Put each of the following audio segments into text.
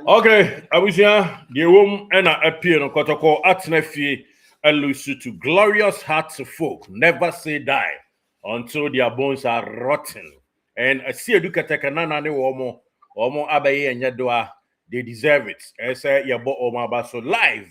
Okay, abusia the wom ena appear no Kotoko atnefie elusu to glorious hearts of folk never say die until their bones are rotten. And I see educateka nana ne womo abaye enyedoa they deserve it. Ese Yabɔ omaba so live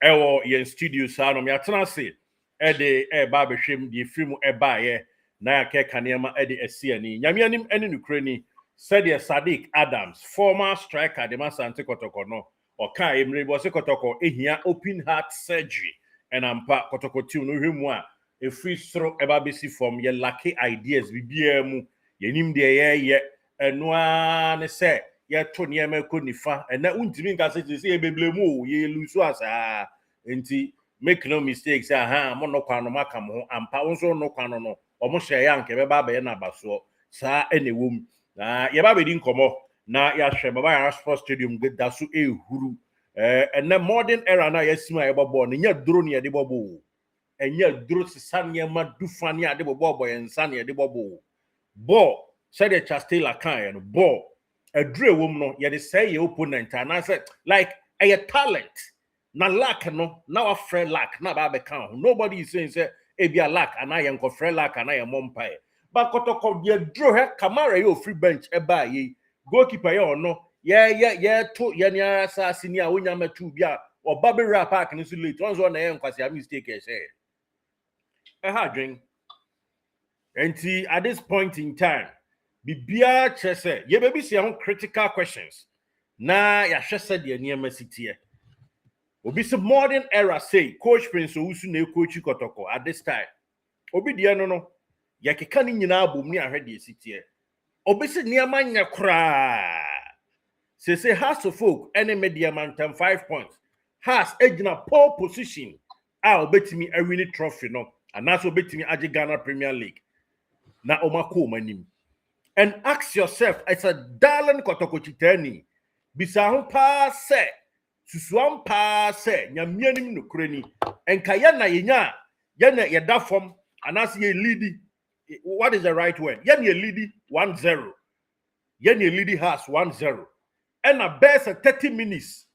ewo yen studio sa no me atena se e de e ba behwem de film e ba ye na yake kanema e de esi ani nyame anim ene nukrani said Sadiq Adams, former striker, the Masante Kotoko no, or Kai Mribo Kotoko, ehia open heart surgery, and I'm pa Kotoko tu no himwa, a free throw ebabisi from ye lucky ideas, BBM, ye nim de ye, and one say, ye Tony Kunifa, and that won't mean that say a beblemu, ye lose us, make no mistakes, monoquano macamo, and Paunso no canono, almost a young Kebaba and Abaso, sa any womb. Na yeba be din komo na ya hwe baba ya sports stadium da so ehuru and the modern era na yasima yeba ball nya duro ne yede bobo enya duro sisane ma dufa ne ade bobo yensa ne yede bobo ball said the chastela kan no ball adure wom no yede say your opponent and I said like a talent na lack no na wa frɛ lack na ba be kan nobody is saying say e bia lack and I am ko frɛ lack and I am mompae. But Kotoko dia draw her Kamara yo free bench eba ye goalkeeper yo no to ye nya assassin ya wonya matu bia or Bobby Rap Park ni so late once on na kwasi a mistake e say e ha dwen enti at this point in time bibia chese ye baby see on critical questions na ya hwese de niam sitie obi se modern era say coach Prince Owusu na coach Kotoko at this time obi de no yakeka ni nyina abom ni ahwede esitie obese niama nya kra se House of Folk ene media man 5 points has egina pole position a obetimi awini trophy no anaso obetimi age Ghana Premier League na omako manim and ask yourself it's a darling Kotoko chitani bisa ho pa se susuam pa se nyamianim no krani enka ya na yenya ya na yeda fom anaso ye leadi. What is the right word? Yen ye leady 1-0. Yen ye leady has 1-0. And a best 30 minutes.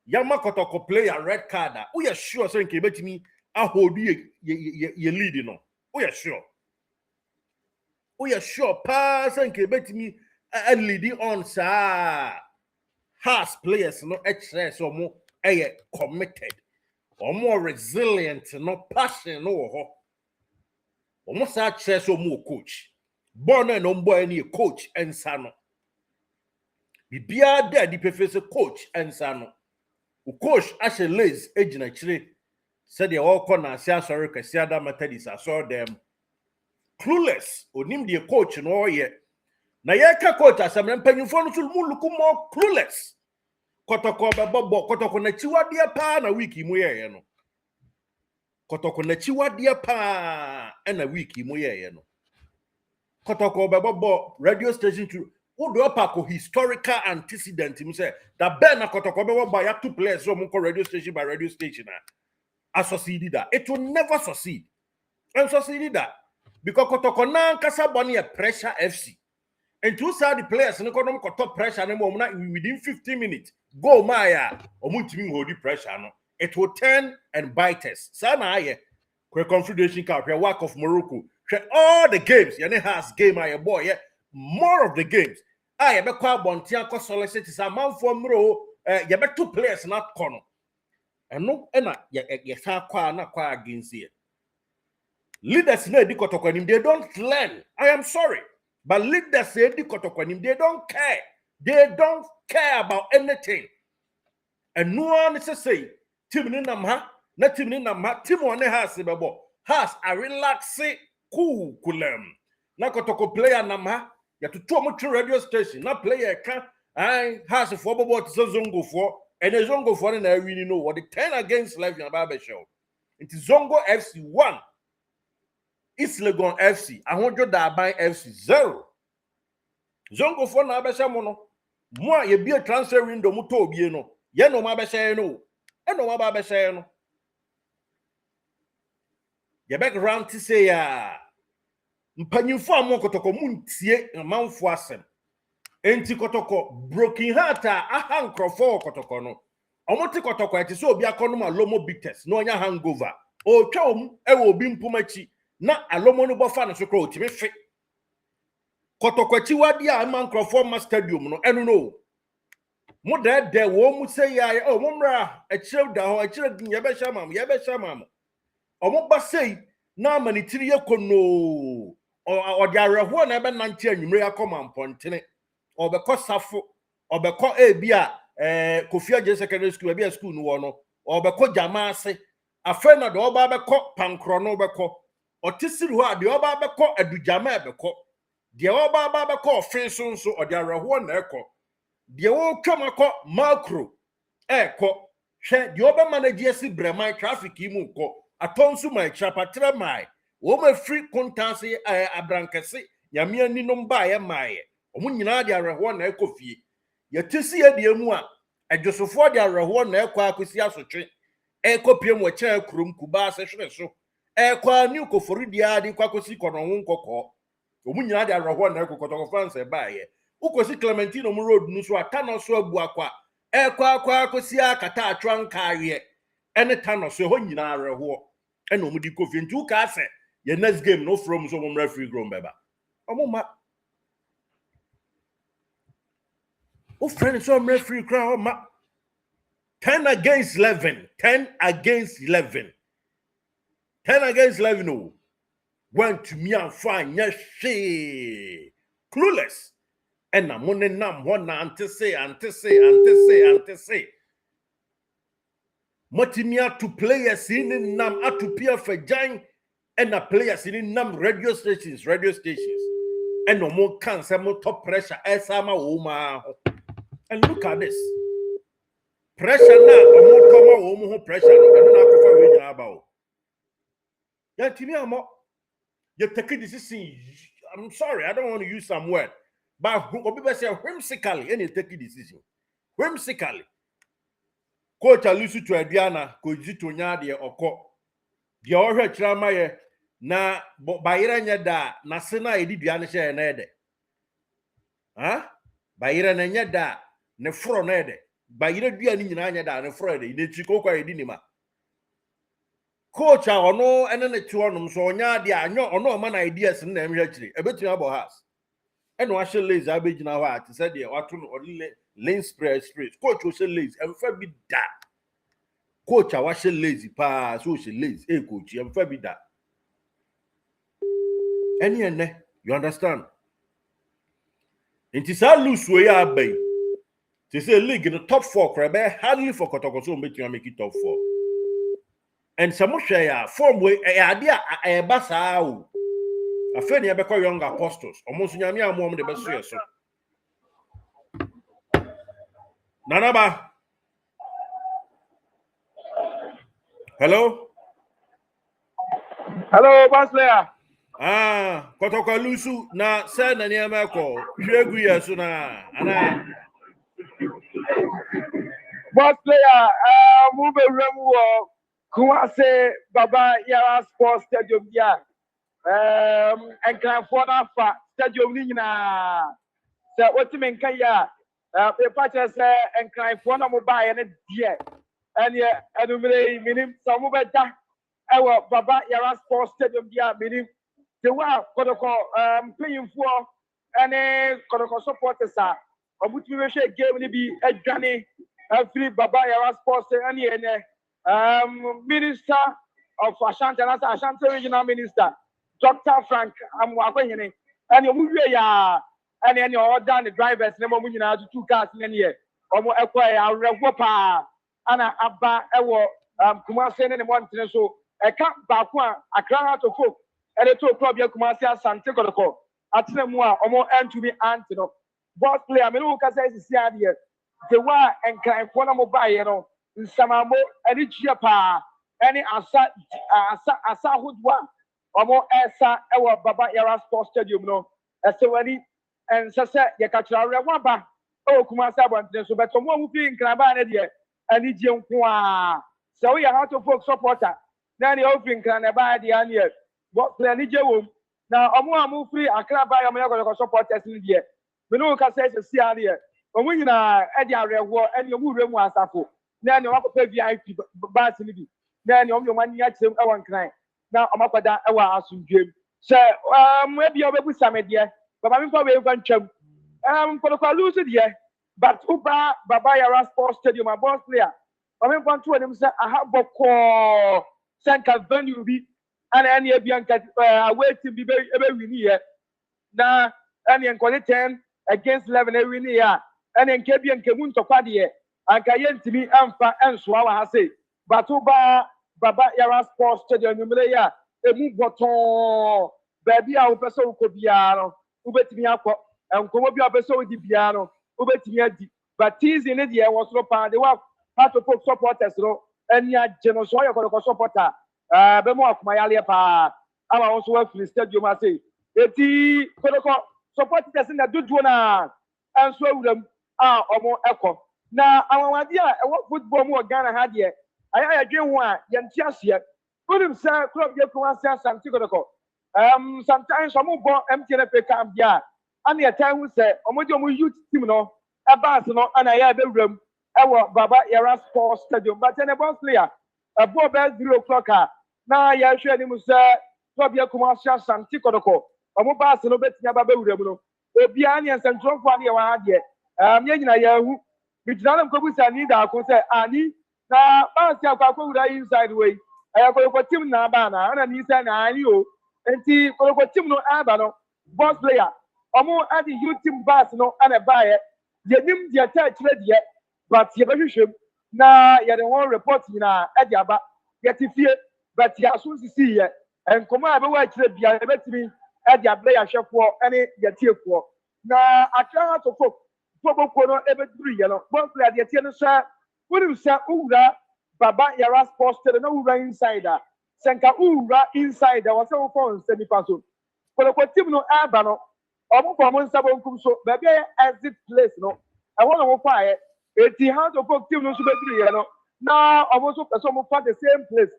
Yama Kotoko play a red card. Oh, yeah, sure. So, in me, I hold ye lead, no. Oh, yeah, sure. Oh, yeah, sure. Pass and me a leading on, sir. Has players, no excess or more committed or more resilient, no passion, no. Almost access or more coach. Born and on boy any coach and sano. Bibia there the professor coach and sano. Coach Ashe Liz agent actually said they all corner sia sorry kasiada methodist I saw them clueless. Onim the coach no ye. Na yeka coach asem mpanyimfo no so mu look more clueless. Kotoko bebo Kotoko na chiwade pa na wiki mu ye no. Kotoko na chiwade pa na wiki mu ye no. Kotoko bebo radio station to Udo Paco historical antecedent him say that Ben Kotoko bebo by 2 players so munko radio station by radio station I succeeded that it will never succeed and succeeded that because Kotoko na kasa boni a pressure FC and two side the players no kono ko top pressure na mo within 15 minutes go maya omuntimi hold the pressure no it will turn and bite us sana aye confederation cup work of Morocco all the games yene has game aye boy yeah more of the games aye be kwa bontia ko solicit sa man from ro ye be 2 players not kono eno na ye sa kwa na kwa against here leaders na di Kotoko nim they don't learn. I am sorry, but leaders say di Kotoko nim they don't care about anything and no one is say team ni nam ha na team ni nam ha team one has bebo has a relax coolem na Kotoko player nam ha ya to two much radio station na player can I has for bobo to zongo for and a zongo for na really know what the 10 against live in Baba show it is Zongo FC 1 East Legon FC 100 Dabai FC 0 Zongo for na abesha mo no mo ye bi transfer window mo to obie no ye no ma abesha no e no ma ba abesha no ye background to say ya mpanyimfo amon Kotoko muntie manfo asem enti Kotoko broken heart aha nkrofo Kotoko no omote Kotoko eti so obi akono ma lomo bitters no nya hangover o twa om e wo obi mpumachi na alomo no bofa no so kro otimi fe Kotoko chi wadi a man nkrofo ma stadium no enu no mo de wo mu say ya o mo mra e kire da ho e kire din ye be shamam omo ba say na mani tiri ye kono o de areho na be nante anwumre yakoma mpontene obekọ safo obekọ ebia Kofi Aje secondary school ebia school no wo no obekọ jamaase afa na de oba bekọ pankro no bekọ otisiri ho ade oba bekọ adujama ebekọ de oba bekọ ofin so ode areho na ekọ de wo twamakọ macro ekọ hwe de oba manage esi breman traffic imu kọ atonsu mai chapatra mai wo ma free contancy abrankese nyame ani no mba ye mai omu nyina de areho na ekofie yetisi ye de mu a adwosofo de areho na ekọ akosi asotwe ekopie mu kire krom kuba se hwere so ekọ ani ukofori dia de kwakosi kono nkokọ omu nyina de areho na ekokọ France ba ye ukosi Clementine mu road nu so atano so abu akwa ekọ akwa akosi akata atwa nka aye ene tano so ho nyina areho ene omu di kofie nti uka ase ye next game no from so mo referee ground beba omu ma o friend so referee crowd ma 10 against 11 10 against 11 10 against 11 no went to me and fine yes she clueless and na money nam one ante say motimia to players in nam atu pia for giant and na players in nam radio stations and no more cancer more top pressure esama woma and look at this pressure na omo toma wo ho pressure no na kofa we nyina ba ya timi amo you take a decision. I'm sorry, I don't want to use some word, but obi be say whimsically any take a decision whimsically coach alusu to aduana coach to nya de okọ de ohwe kirama ye na bayira nya da na se na edidua ne hye na ede bayira na nya da ne fro na ede bayira dua ni nyina nya da ne fro ede ne chi kokwa edi ni ma coach ono ene ne ti onum so onya de anyo ono o ma na ideas na emhwe kire ebetumi abo has eno a hye lazy abegina ho ati se de wato no lane spray coach o hye lazy emfa bi da coach a wa hye lazy pa so hye lazy coach emfa bi da ene you understand inti sa lose we ya bay to say league in the top 4 crebe hardly for Kotoko so betumi make it top 4 and some share form we ade a ba saa o afa ne be call young apostles almost nyame amom de be so yeso nanaba hello Basler. Kotoko lusu na se na ne ma ko hwegu yeso na ana Basler, move remu Kumase Baba Yara Sports Stadium ya. And can afford fa stadium ni na. So what you mean kaya? The patches and can afford na mobile and dear. And yeah, and minim some better. Our Baba Yara Sports Stadium ya minim. The wa Kotoko paying for any Kotoko supporters are. Obuti we share game ni bi adwane free Baba Yara Sports and Minister of Ashanti and Ashanti Regional Minister, Dr. Frank Amwakwanyene, and you move ya and any order the drivers, never moving out to 2 cars in any year. Omo acquire our rewopa and Abba Ewo Kumasi and one so a camp Bakwa, a crown out of folk, and a 2 o'clock Kumasi Sante Kotoko, at Nemua, Omo and to be Antino. Both player, I mean, who can say this year, the war and kind of mobile, you know. Samamo any chiapa any asa hudwa omo esa ewo Baba Yara Sports Stadium no esewani en sese ye kachira rewa ba o Kumasi abantene so beto mo hu fi nkraba na de ani je nko a se we how to folk supporter na ni o fi nkrana ba de ani e bo play ni je wom na omo amu free Accra ba yo me go supporters ni de me no ka say see ade omo nyina e di arewo ene omo wure mu asafo na ne wakopa VIP bus ni bi na ne omo mani akyem e won kran na omo kwada e wa asundwem se e bia obebu samede baba mi fa we kwa ntwam Kotoko lose de but uba baba yara sports stadium my boss player omo kwa nto anim say ahaboko senka venue bi ana ene ebia nka away team bi be wini ye na ene nkole 10 against 11 e wini ya ene nke bia nke mu ntokwa de anka ye ntimi amfa ensoa wa ha say but uba baba yara sports stadium numere ya emu boton baby a wo pese wo ko bia no ubetimi akọ enkomo bia pese wo di bia no ubetimi adi but teasing ne de was no pa de wa part of supporters no eni agye no so Kotoko supporter be mo akoma yale pa ama won so wa free stadium ase eti Kotoko supporters na dudu na enso awuram a omo ekọ na awawade a e wo football mu Ghana ha de aya dwen ho a ye nti ase unim sa club ye ko ase asante Kotoko sometimes omo bo MTN pe camp dia and the time we say omo youth team no abas no ana ya be wuram ewo baba yara sports stadium but any boss player abo be 0 o'clock na ya hwe ni mu say club ye ko ase asante Kotoko omo bas no betinya baba wuram no obia ne nsentronfo ade wa ade ye nyina ya hu bijina na ko busa ni da ko say ani na bas ya kwa wura inside way aya Kotoko team na ba na ana ni say na ani o enti Kotoko team no aba no boss player omo adi youth team bus no ana baaye yenim dia ta kire dia but ye behwehwem na ye de won report nyina adi aba ye tifie but ya so sisi ye enkomo abe wa kire bia ye betimi adi abla ya hwefo ene ye tiefo na akra to fo no ebe duru ye no boss player de tie no sha wonu sha owura baba yara sports stadium na owura insider senka owura insider wo se wo phone se nipa so Kotoko team no aba no omo for mo nsabo nkum so ba be exit place no e won no fa ye eti how to folk team no so be duru ye no na omo so person mo for the same place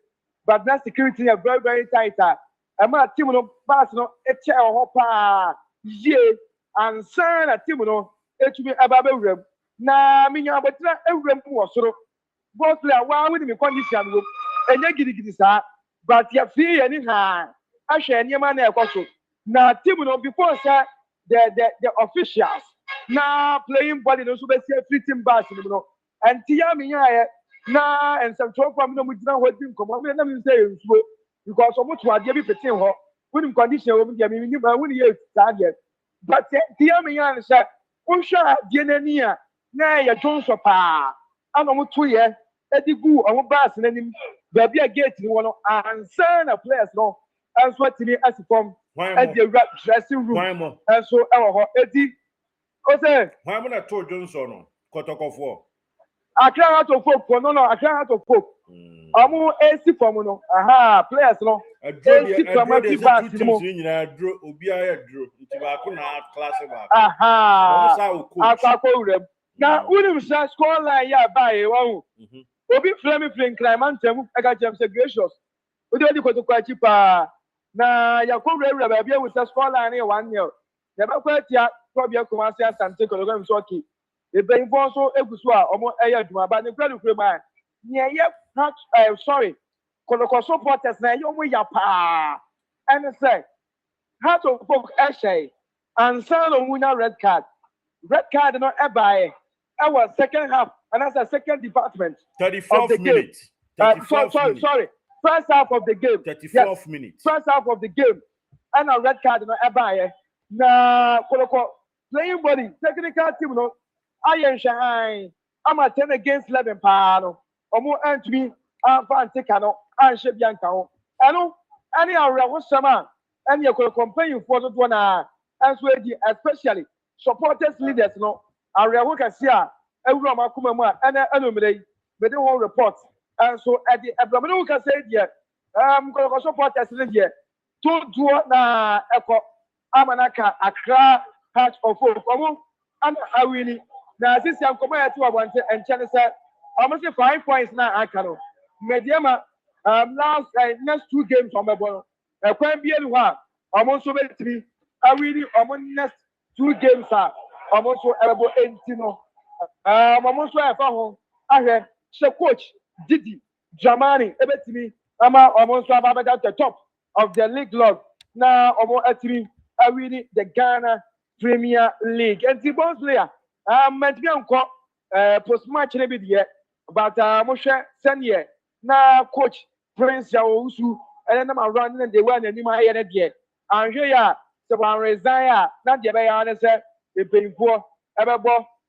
but na security is very very tight e ma team no pass no e che ho pa ye and san team no etumi aba be wuram na minya abotra ewuram wo soro boss player wa with me condition wo enye gidigidi sa but ya fi ye ni ha ahwe niam na ekoso na team no before say the officials na playing body no so be see free team bass no and tia me ya na and some trouble from no mudina ho di nkomo me na me say ensuo because omo to ade bi petin ho when condition wo me dia me ni ba when ye stadium but tia me ya say unhwa ade nani a na ya jonso pa ana mo to ye edigu omo bass nanim ba bia gate ni wo no ansa na players no anso atini asifom and the dressing room and so eti o say why am na to Johnson no Kotoko for akra to folk no akra to folk amu AC form no aha players no AC form abi bass no nyina dro obi aye dro nti ba ko na class ba aha akwa wuram na unim score line ya ba e wa obi frame climb antem ega jam say gracious o dey Kotoko achi pa na yakowura ba bia with score line 1-0 na ba kwa tia probia Kumasi Asante Kotoko am so okay e be info so egusu a omo eya duma ba ne kwadu kure ma ne ye not sorry Kotoko supporters na ye omo ya pa and say how to folk essay and sell on red card no e buy our second half and as a second department 34th minute sorry first half of the game 34th minute first half of the game and a red card no ebaye na Kotoko playing body technical team no ayen shine am 10 against 11 pa no omo antumi amfa antika no anhye bianka ho eno any arewo sama any Kotoko campaign for so na enso edi especially supporters leaders no arewo kase a ewuro makoma mu a ena enomere be dey one report and so at the abdominal can say here Kotoko supporters here to do na eko amanaka Accra Heart of Hope omo and awini na sisi ankomo ya tu abante enche say almost 5 points na aka no mediama last next 2 games on mebo ekwan bi elu ha omo so betri awini omo next 2 games almost able 18. Almost where I found I had coach Didi Jamani Ebetimi Ama almost at the top of the league log. Now almost at 3 I really the Ghana Premier League and the boss player meant me on post match maybe the but Moshe Senior now coach Prince Yawusu and then I'm running and they were in my head yet and here so I resign not the way the painful ever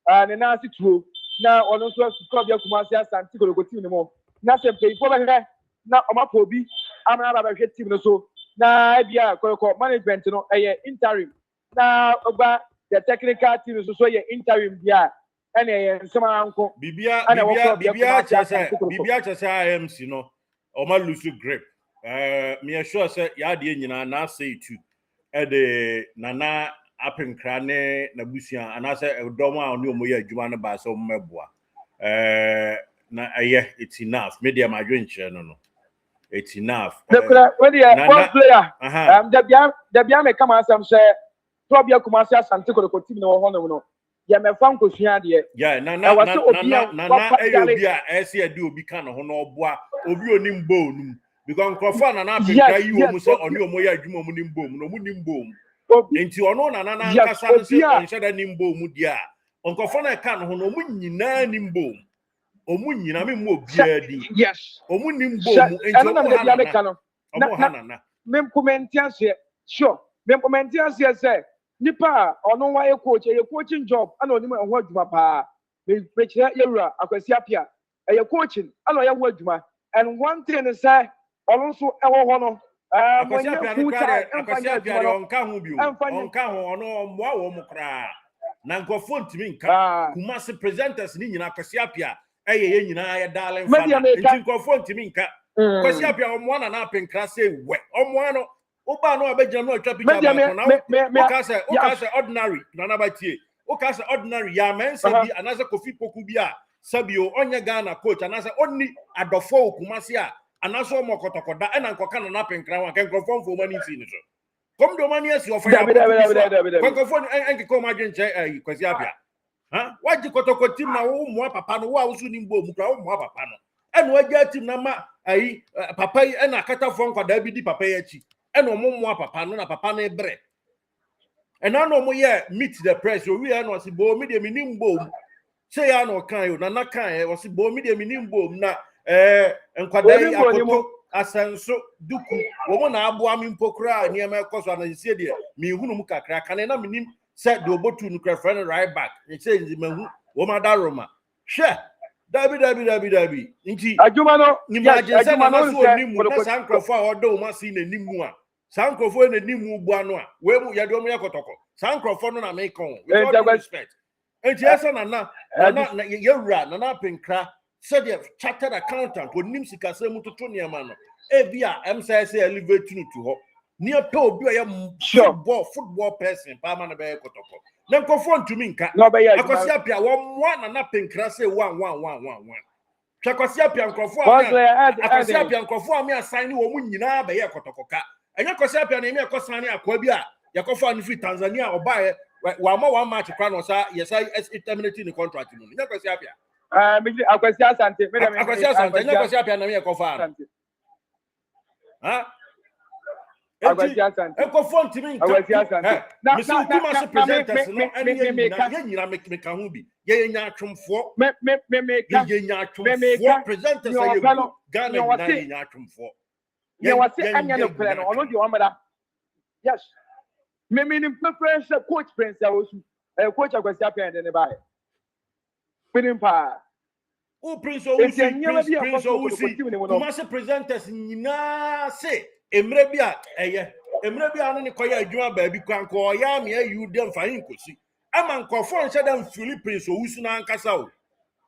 and now it's true now on also to club your Kumasi and Tico anymore nothing painful now I'm up Obi I'm not about team so now yeah management you know interim now about the technical team is also interim yeah and some uncle Bibia chese IMC no oma lose grip me sure say ya de nyina na say tu e de nana apenkra ne na busia anase dom a oni omoye adwuma ne ba so mmeboa na it's enough media madwenche no it's enough when the one player the bia me come asam say club ya Kumasi Asante Kotoko team no hono no ya me fan ko sua de nana ayobi a ese ade obi ka no ho no oboa obi onim bonum because nkofo na apenkra yi omu se oni omoye adwuma omu nim bom no omu nim bom enti ono nana na nkasa no se onhyeda nim bom dia nkofo na ka no ho no omu nyina nim bom omu nyina me mo bia di omu nim bom enti omu hanana mem commentian sure mem commentian say nipa ono wa coach e coaching job ana onimo ho adwuma pa me kire yewura akwasi apia e coaching ana ya ho adwuma and one thing is say also e ho no akwasi apia onka ho bio onka ho ono moa wo mo kra na nkofo ntimi nka Kumasi presenters ni nyina akwasi apia ye nyina ya darling fan nti nkofo ntimi nka akwasi apia omo na apenkra say we omo no oba no abegina no atwa picture ba na o ka ordinary na na batie o ka ordinary ya mensa bi anase Kofi Poku bi a sabio onye Ghana coach anase onni adofo Kumasi a anase o mokotokoda e na nkoka na penkra wa kenkrofo mfo mani ti ni so kom do mani asi ofa ya kenkrofo enkiko ma dwenche Kwasi apia ha waji Kotoko team na wo mo papa no wo a wo su ni mbo mu kra wo mo papa no e no waji team na ma papa e na katafo nkwada bi di papa ya chi and no papa no na papa na ebre and now no mo ye meet the press o we no si bo me de minim bom say ya no kan yo na kan o si bo me de minim bom na nkwadai akoto asanso duku wo mo na abo ami mpokura ni e mekoso na sie de mi hunu mu kakra kan na minim say de obotu nu kra friend right back e say mahu wo ma da roma hwe dabi nti adwuma no imagine na so nimu na sankrofo a odo ma si na nimu a sankrofo na nimu bu anu a we mu ya do mu yakotoko sankrofo no na me kon with all respect enti esa na yewura na penkra said the chartered accountant onim sikase mu toto niam no e bia MCS elevate no to ho ni ope obi o ya football person pa ma na be kotoko na nkofo ntumi nka akwasi apia wo mo na penkra say 1 Chakwasi apia nkofo akwasi apia nkofo ami assign wo mu nyina be ye kotokoka enya kwasi apia na emi ekosane akwa bi a yakofo anu fi Tanzania obae wa ma one match kra no sa yesa terminating the contract no enya kwasi apia akwasi asante enya kwasi apia na emi ekofa ha akwasi asante ekofo ntimi nka akwasi asante na misi Kumasi presenters no eni nyina meka ho bi ye nya atwomfo ye nya atwomfo presenters ye Ghana na nya atwomfo ye wase anya no plan no ono di omada yes me ni preference coach Prince Awosu coach akwasi apia ne ba pinin pa o Prince Owusi Kumasi presenters nyina se emre bia no ne koya adwuma ba bi kwanko ya me ayu dem fa hinkosi ama nkofo nche dem fili Prince Owusi na nkasa o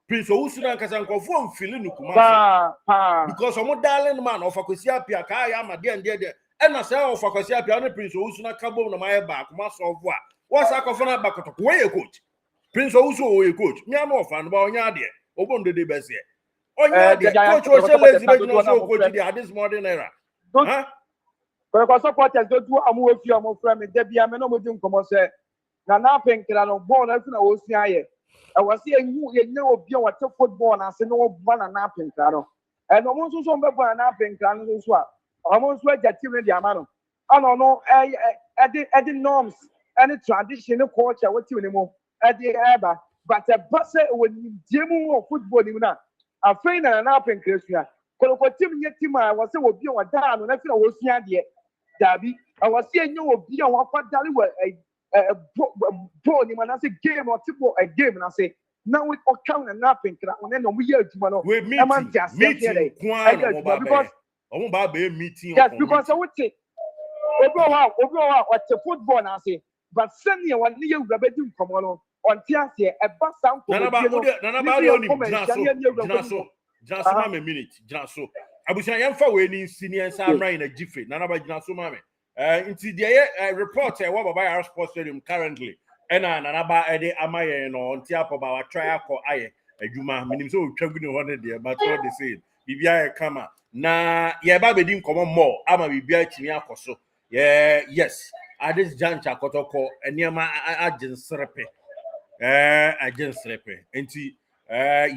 Prince Owusi na nkasa nkofo mfili no Kumasi because omo darling man of Kwasi apia ka ya ma de na say of Kwasi apia no Prince Owusi na kabo na ma ba Kumasi of a wasa akofo na bakotoko we coach Prince Owusi o we coach me am of an ba onya de obondo de bese onya de coach o say lazy be no so coach dey at this modern era huh because supporters don't do amu we fi amu from me dey bia me no mo di nkomo say na na penkra no ball na na wo sua ye e wo se enyu obi a wo te football na se no wo ba na penkra no e no mo nso so mbe ba na penkra no so a omo nso agya team no di ama no ana no e norms any tradition and culture what you know at the eba but a bus when you football you na afei na penkra sua koloko team nye team a wo se obi o da no na fi na wo sua de dabi I was seeing you will be on what dali ball ni man I say game or tipo a game and I say now we all count and napping and then we hear tomorrow we meeting because meeting yes because I would say overall what's the football and I say but send me one year we do come on tias here a bus sound a minute so abusia yemfa we ni senior samra in a jiffy nanaba jinaso mame into the report what baba our sports stadium currently and nanaba ede amaye no ntia po ba try akọ aye adwuma minim so twagwu ni 100 there but what they say bibia e kama na ye ba bedi nkomo more ama bibia timi akoso yes at this juncture Kotoko eniema agensrepe agensrepe enti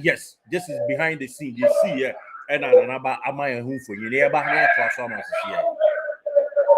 yes this is behind the scene you see here and anaba amaya hu for you near ba na class am here